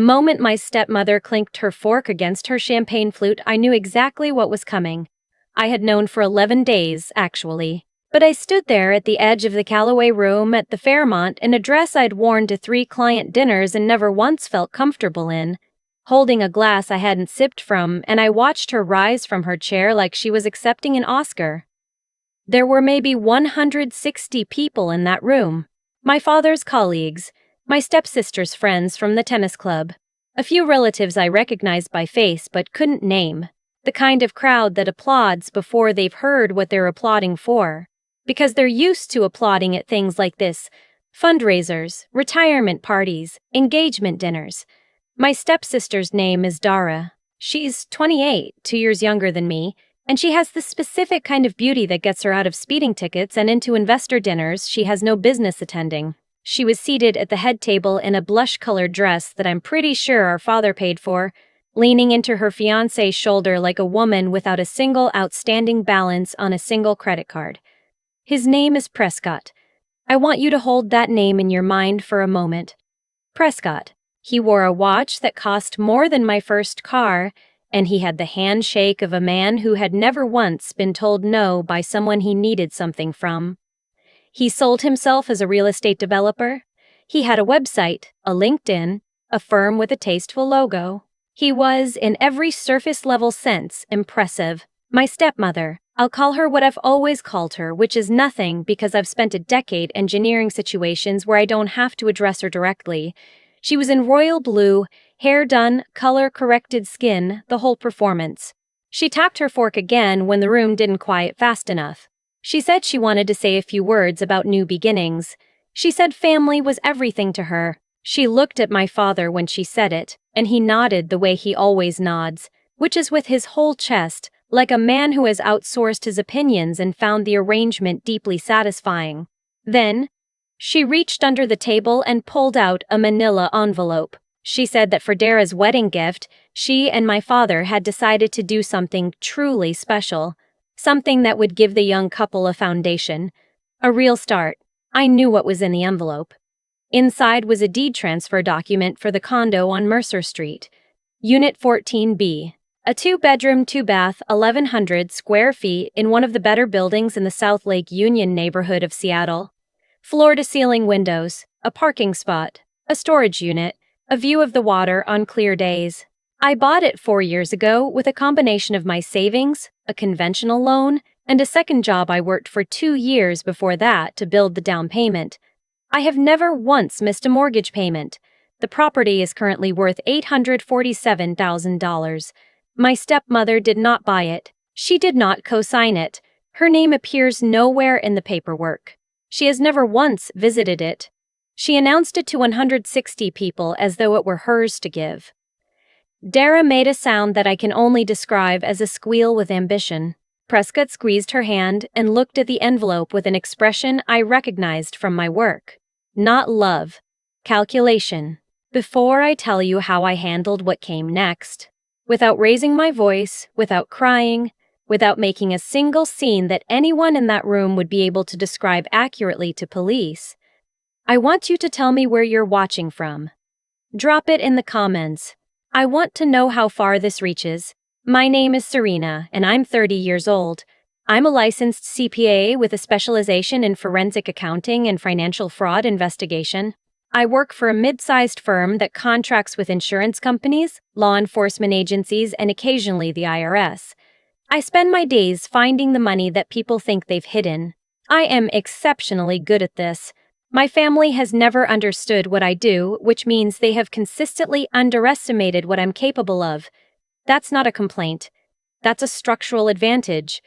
The moment my stepmother clinked her fork against her champagne flute, I knew exactly what was coming. I had known for 11 days, actually. But I stood there at the edge of the Callaway room at the Fairmont in a dress I'd worn to 3 client dinners and never once felt comfortable in, holding a glass I hadn't sipped from, and I watched her rise from her chair like she was accepting an Oscar. There were maybe 160 people in that room. My father's colleagues, my stepsister's friends from the tennis club, a few relatives I recognized by face but couldn't name, the kind of crowd that applauds before they've heard what they're applauding for, because they're used to applauding at things like this: fundraisers, retirement parties, engagement dinners. My stepsister's name is Dara. She's 28, 2 years younger than me, and she has the specific kind of beauty that gets her out of speeding tickets and into investor dinners she has no business attending. She was seated at the head table in a blush-colored dress that I'm pretty sure our father paid for, leaning into her fiancé's shoulder like a woman without a single outstanding balance on a single credit card. His name is Prescott. I want you to hold that name in your mind for a moment. Prescott. He wore a watch that cost more than my first car, and he had the handshake of a man who had never once been told no by someone he needed something from. He sold himself as a real estate developer. He had a website, a LinkedIn, a firm with a tasteful logo. He was, in every surface-level sense, impressive. My stepmother, I'll call her what I've always called her, which is nothing because I've spent a decade engineering situations where I don't have to address her directly. She was in royal blue, hair done, color-corrected skin, the whole performance. She tapped her fork again when the room didn't quiet fast enough. She said she wanted to say a few words about new beginnings. She said family was everything to her. She looked at my father when she said it, and he nodded the way he always nods, which is with his whole chest, like a man who has outsourced his opinions and found the arrangement deeply satisfying. Then, she reached under the table and pulled out a manila envelope. She said that for Dara's wedding gift, she and my father had decided to do something truly special, something that would give the young couple a foundation, a real start. I knew what was in the envelope. Inside was a deed transfer document for the condo on Mercer Street, Unit 14B, a 2-bedroom, 2-bath, 1,100 square feet in one of the better buildings in the South Lake Union neighborhood of Seattle. Floor-to-ceiling windows, a parking spot, a storage unit, a view of the water on clear days. I bought it 4 years ago with a combination of my savings, a conventional loan, and a second job I worked for 2 years before that to build the down payment. I have never once missed a mortgage payment. The property is currently worth $847,000. My stepmother did not buy it. She did not co-sign it. Her name appears nowhere in the paperwork. She has never once visited it. She announced it to 160 people as though it were hers to give. Dara made a sound that I can only describe as a squeal with ambition. Prescott squeezed her hand and looked at the envelope with an expression I recognized from my work. Not love. Calculation. Before I tell you how I handled what came next, without raising my voice, without crying, without making a single scene that anyone in that room would be able to describe accurately to police, I want you to tell me where you're watching from. Drop it in the comments. I want to know how far this reaches. My name is Serena, and I'm 30 years old. I'm a licensed CPA with a specialization in forensic accounting and financial fraud investigation. I work for a mid-sized firm that contracts with insurance companies, law enforcement agencies, and occasionally the IRS. I spend my days finding the money that people think they've hidden. I am exceptionally good at this. My family has never understood what I do, which means they have consistently underestimated what I'm capable of. That's not a complaint. That's a structural advantage.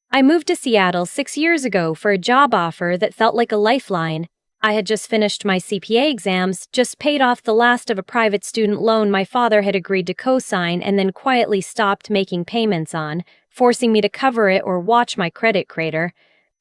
I moved to Seattle 6 years ago for a job offer that felt like a lifeline. I had just finished my CPA exams, just paid off the last of a private student loan my father had agreed to co-sign and then quietly stopped making payments on, forcing me to cover it or watch my credit crater.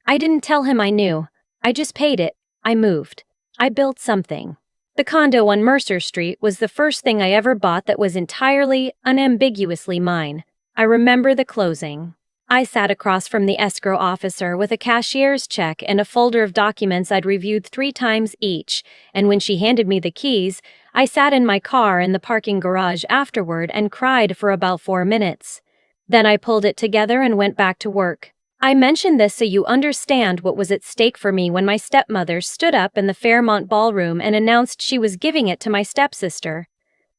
I didn't tell him I knew. I just paid it. I moved. I built something. The condo on Mercer Street was the first thing I ever bought that was entirely, unambiguously mine. I remember the closing. I sat across from the escrow officer with a cashier's check and a folder of documents I'd reviewed 3 times each, and when she handed me the keys, I sat in my car in the parking garage afterward and cried for about 4 minutes. Then I pulled it together and went back to work. I mention this so you understand what was at stake for me when my stepmother stood up in the Fairmont ballroom and announced she was giving it to my stepsister.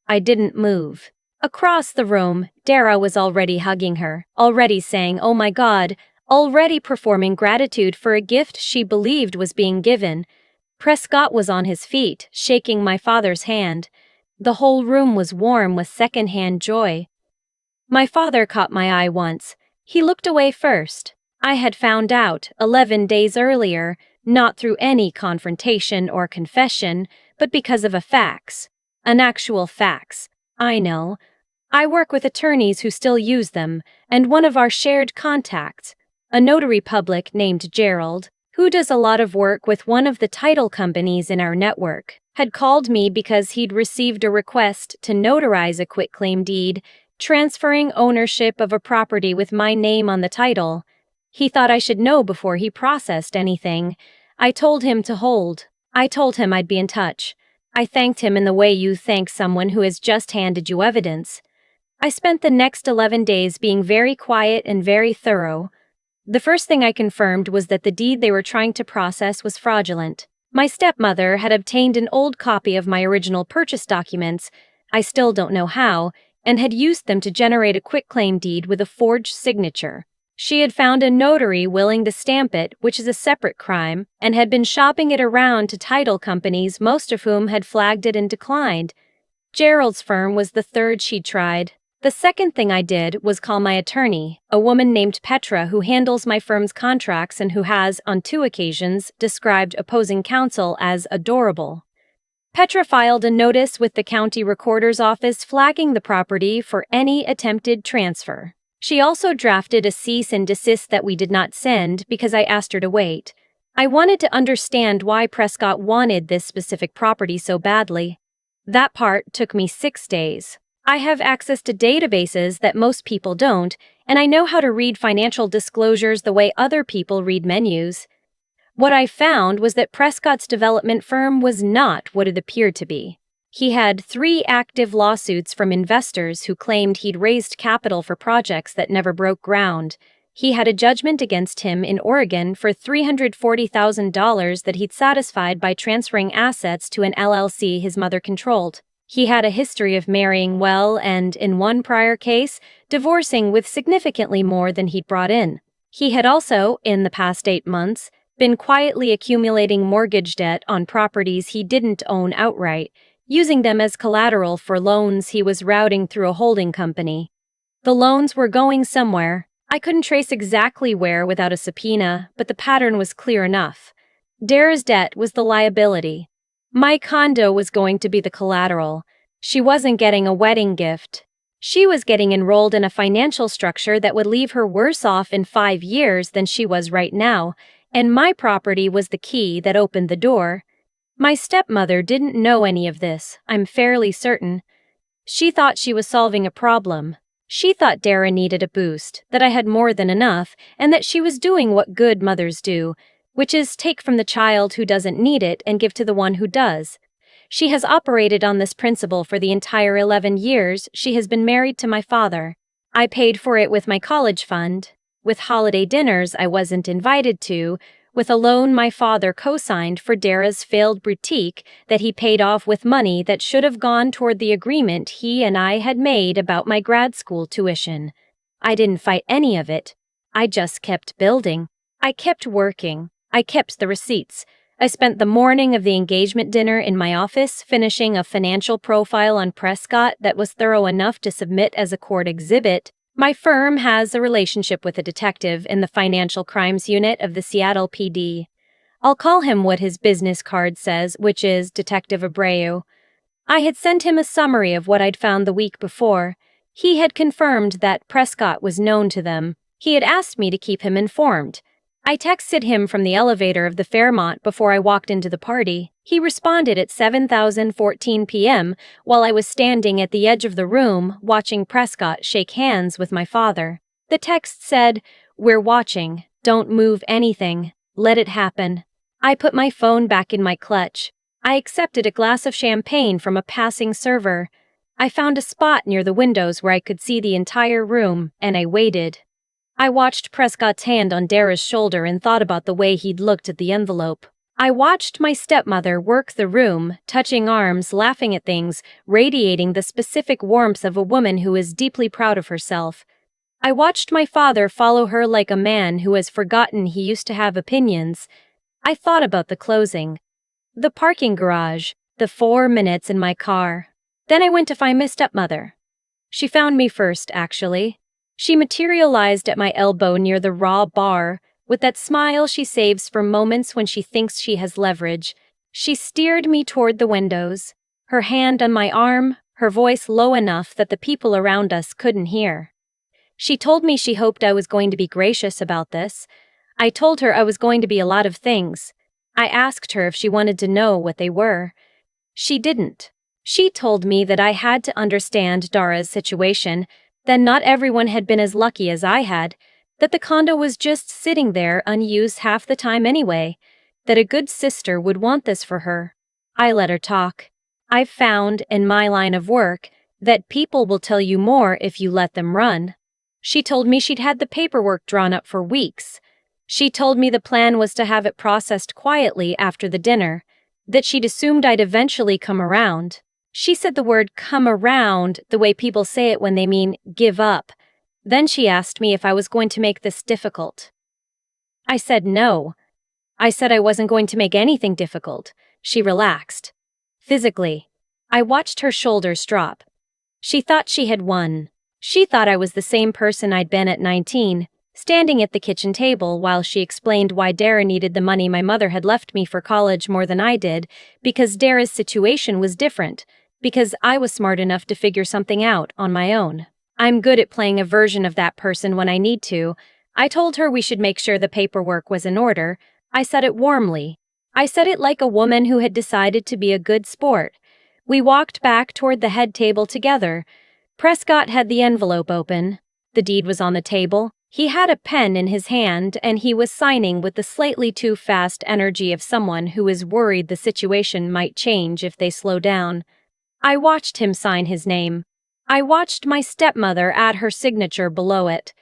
I didn't move. Across the room, Dara was already hugging her, already saying, "Oh my God," already performing gratitude for a gift she believed was being given. Prescott was on his feet, shaking my father's hand. The whole room was warm with secondhand joy. My father caught my eye once. He looked away first. I had found out, 11 days earlier, not through any confrontation or confession, but because of a fax. An actual fax. I know. I work with attorneys who still use them, and one of our shared contacts, a notary public named Gerald, who does a lot of work with one of the title companies in our network, had called me because he'd received a request to notarize a quitclaim deed, transferring ownership of a property with my name on the title. He thought I should know before he processed anything. I told him to hold. I told him I'd be in touch. I thanked him in the way you thank someone who has just handed you evidence. I spent the next 11 days being very quiet and very thorough. The first thing I confirmed was that the deed they were trying to process was fraudulent. My stepmother had obtained an old copy of my original purchase documents, I still don't know how, and had used them to generate a quitclaim deed with a forged signature. She had found a notary willing to stamp it, which is a separate crime, and had been shopping it around to title companies, most of whom had flagged it and declined. Gerald's firm was the third she'd tried. The second thing I did was call my attorney, a woman named Petra who handles my firm's contracts and who has, on 2 occasions, described opposing counsel as adorable. Petra filed a notice with the county recorder's office flagging the property for any attempted transfer. She also drafted a cease and desist that we did not send because I asked her to wait. I wanted to understand why Prescott wanted this specific property so badly. That part took me 6 days. I have access to databases that most people don't, and I know how to read financial disclosures the way other people read menus. What I found was that Prescott's development firm was not what it appeared to be. He had 3 active lawsuits from investors who claimed he'd raised capital for projects that never broke ground. He had a judgment against him in Oregon for $340,000 that he'd satisfied by transferring assets to an LLC his mother controlled. He had a history of marrying well and, in one prior case, divorcing with significantly more than he'd brought in. He had also, in the past 8 months, been quietly accumulating mortgage debt on properties he didn't own outright, using them as collateral for loans he was routing through a holding company. The loans were going somewhere. I couldn't trace exactly where without a subpoena, but the pattern was clear enough. Dara's debt was the liability. My condo was going to be the collateral. She wasn't getting a wedding gift. She was getting enrolled in a financial structure that would leave her worse off in 5 years than she was right now, and my property was the key that opened the door. My stepmother didn't know any of this, I'm fairly certain. She thought she was solving a problem. She thought Dara needed a boost, that I had more than enough, and that she was doing what good mothers do, which is take from the child who doesn't need it and give to the one who does. She has operated on this principle for the entire 11 years she has been married to my father. I paid for it with my college fund, with holiday dinners I wasn't invited to, with a loan my father co-signed for Dara's failed boutique that he paid off with money that should have gone toward the agreement he and I had made about my grad school tuition. I didn't fight any of it. I just kept building. I kept working. I kept the receipts. I spent the morning of the engagement dinner in my office finishing a financial profile on Prescott that was thorough enough to submit as a court exhibit. My firm has a relationship with a detective in the Financial Crimes Unit of the Seattle PD. I'll call him what his business card says, which is Detective Abreu. I had sent him a summary of what I'd found the week before. He had confirmed that Prescott was known to them. He had asked me to keep him informed. I texted him from the elevator of the Fairmont before I walked into the party. He responded at 7:14 p.m. while I was standing at the edge of the room watching Prescott shake hands with my father. The text said, "We're watching, don't move anything, let it happen." I put my phone back in my clutch. I accepted a glass of champagne from a passing server. I found a spot near the windows where I could see the entire room, and I waited. I watched Prescott's hand on Dara's shoulder and thought about the way he'd looked at the envelope. I watched my stepmother work the room, touching arms, laughing at things, radiating the specific warmth of a woman who is deeply proud of herself. I watched my father follow her like a man who has forgotten he used to have opinions. I thought about the closing, the parking garage, the 4 minutes in my car. Then I went to find my stepmother. She found me first, actually. She materialized at my elbow near the raw bar, with that smile she saves for moments when she thinks she has leverage. She steered me toward the windows, her hand on my arm, her voice low enough that the people around us couldn't hear. She told me she hoped I was going to be gracious about this. I told her I was going to be a lot of things. I asked her if she wanted to know what they were. She didn't. She told me that I had to understand Dara's situation, that not everyone had been as lucky as I had, that the condo was just sitting there unused half the time anyway, that a good sister would want this for her. I let her talk. I've found, in my line of work, that people will tell you more if you let them run. She told me she'd had the paperwork drawn up for weeks. She told me the plan was to have it processed quietly after the dinner, that she'd assumed I'd eventually come around. She said the word "come around" the way people say it when they mean give up. Then she asked me if I was going to make this difficult. I said no. I said I wasn't going to make anything difficult. She relaxed. Physically. I watched her shoulders drop. She thought she had won. She thought I was the same person I'd been at 19, standing at the kitchen table while she explained why Dara needed the money my mother had left me for college more than I did, because Dara's situation was different, because I was smart enough to figure something out on my own. I'm good at playing a version of that person when I need to. I told her we should make sure the paperwork was in order. I said it warmly. I said it like a woman who had decided to be a good sport. We walked back toward the head table together. Prescott had the envelope open. The deed was on the table. He had a pen in his hand, and he was signing with the slightly too fast energy of someone who is worried the situation might change if they slow down. I watched him sign his name. I watched my stepmother add her signature below it.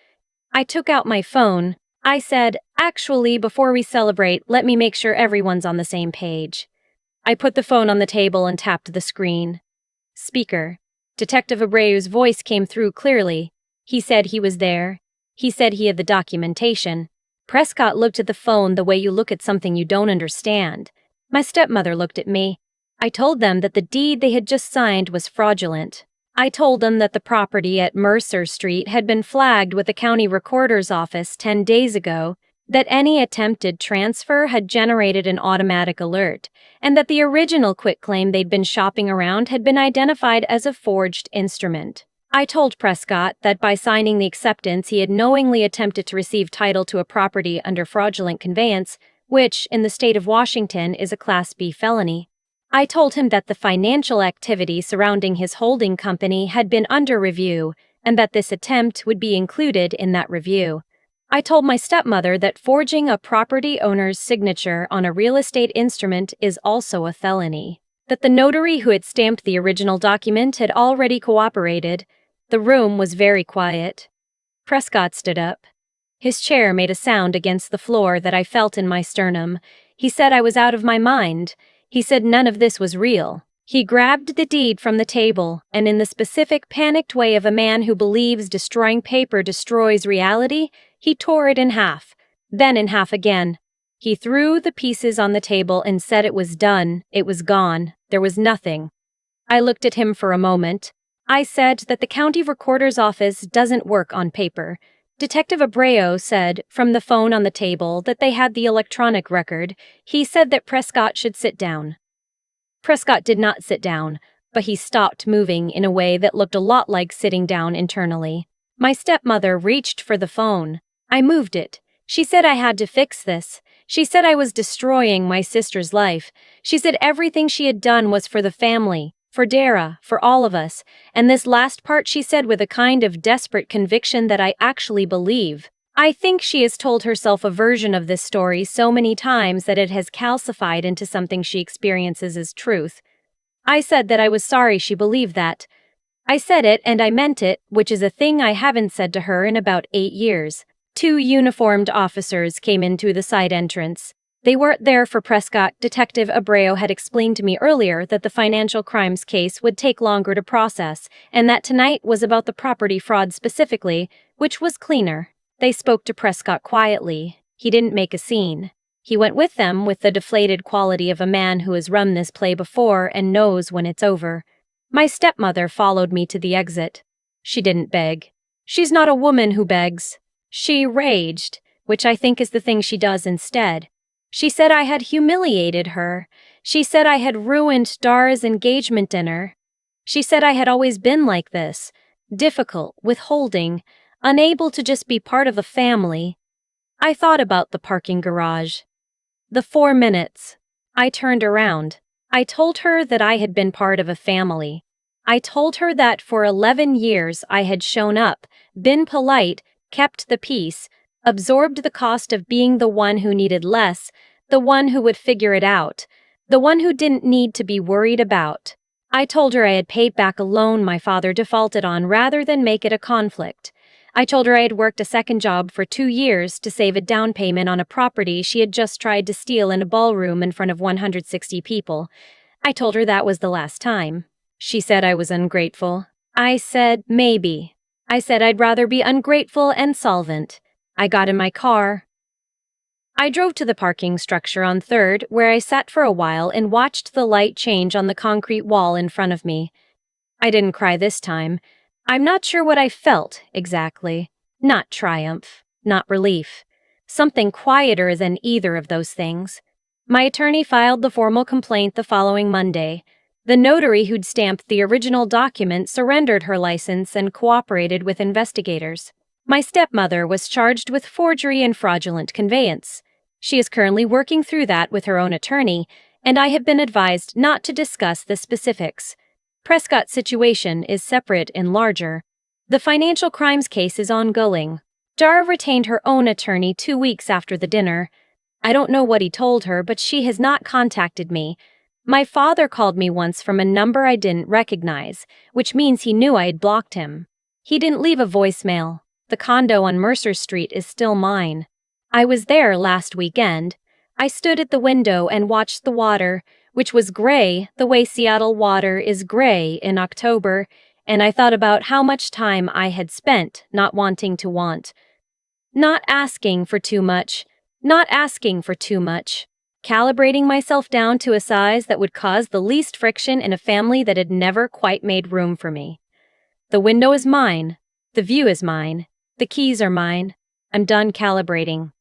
I took out my phone. I said, "Actually, before we celebrate, let me make sure everyone's on the same page." I put the phone on the table and tapped the screen. Speaker. Detective Abreu's voice came through clearly. He said he was there. He said he had the documentation. Prescott looked at the phone the way you look at something you don't understand. My stepmother looked at me. I told them that the deed they had just signed was fraudulent. I told them that the property at Mercer Street had been flagged with the county recorder's office 10 days ago, that any attempted transfer had generated an automatic alert, and that the original quitclaim they'd been shopping around had been identified as a forged instrument. I told Prescott that by signing the acceptance he had knowingly attempted to receive title to a property under fraudulent conveyance, which, in the state of Washington, is a Class B felony. I told him that the financial activity surrounding his holding company had been under review, and that this attempt would be included in that review. I told my stepmother that forging a property owner's signature on a real estate instrument is also a felony, that the notary who had stamped the original document had already cooperated. The room was very quiet. Prescott stood up. His chair made a sound against the floor that I felt in my sternum. He said I was out of my mind. He said none of this was real. He grabbed the deed from the table, and in the specific panicked way of a man who believes destroying paper destroys reality, he tore it in half, then in half again. He threw the pieces on the table and said it was done, it was gone, there was nothing. I looked at him for a moment. I said that the county recorder's office doesn't work on paper. Detective Abreu said, from the phone on the table, that they had the electronic record. He said that Prescott should sit down. Prescott did not sit down, but he stopped moving in a way that looked a lot like sitting down internally. My stepmother reached for the phone. I moved it. She said I had to fix this. She said I was destroying my sister's life. She said everything she had done was for the family, For Dara, for all of us, and this last part she said with a kind of desperate conviction that I actually believe. I think she has told herself a version of this story so many times that it has calcified into something she experiences as truth. I said that I was sorry she believed that. I said it and I meant it, which is a thing I haven't said to her in about 8 years. 2 uniformed officers came in through the side entrance. They weren't there for Prescott. Detective Abreu had explained to me earlier that the financial crimes case would take longer to process, and that tonight was about the property fraud specifically, which was cleaner. They spoke to Prescott quietly. He didn't make a scene. He went with them with the deflated quality of a man who has run this play before and knows when it's over. My stepmother followed me to the exit. She didn't beg. She's not a woman who begs. She raged, which I think is the thing she does instead. She said I had humiliated her. She said I had ruined Dara's engagement dinner. She said I had always been like this, difficult, withholding, unable to just be part of a family. I thought about the parking garage. The 4 minutes. I turned around. I told her that I had been part of a family. I told her that for 11 years I had shown up, been polite, kept the peace, absorbed the cost of being the one who needed less, the one who would figure it out, the one who didn't need to be worried about. I told her I had paid back a loan my father defaulted on rather than make it a conflict. I told her I had worked a second job for 2 years to save a down payment on a property she had just tried to steal in a ballroom in front of 160 people. I told her that was the last time. She said I was ungrateful. I said, maybe. I said I'd rather be ungrateful and solvent. I got in my car. I drove to the parking structure on 3rd, where I sat for a while and watched the light change on the concrete wall in front of me. I didn't cry this time. I'm not sure what I felt, exactly. Not triumph, not relief. Something quieter than either of those things. My attorney filed the formal complaint the following Monday. The notary who'd stamped the original document surrendered her license and cooperated with investigators. My stepmother was charged with forgery and fraudulent conveyance. She is currently working through that with her own attorney, and I have been advised not to discuss the specifics. Prescott's situation is separate and larger. The financial crimes case is ongoing. Dara retained her own attorney 2 weeks after the dinner. I don't know what he told her, but she has not contacted me. My father called me once from a number I didn't recognize, which means he knew I had blocked him. He didn't leave a voicemail. The condo on Mercer Street is still mine. I was there last weekend. I stood at the window and watched the water, which was gray, the way Seattle water is gray in October, and I thought about how much time I had spent not wanting to want. Not asking for too much. Not asking for too much. Calibrating myself down to a size that would cause the least friction in a family that had never quite made room for me. The window is mine. The view is mine. The keys are mine. I'm done calibrating.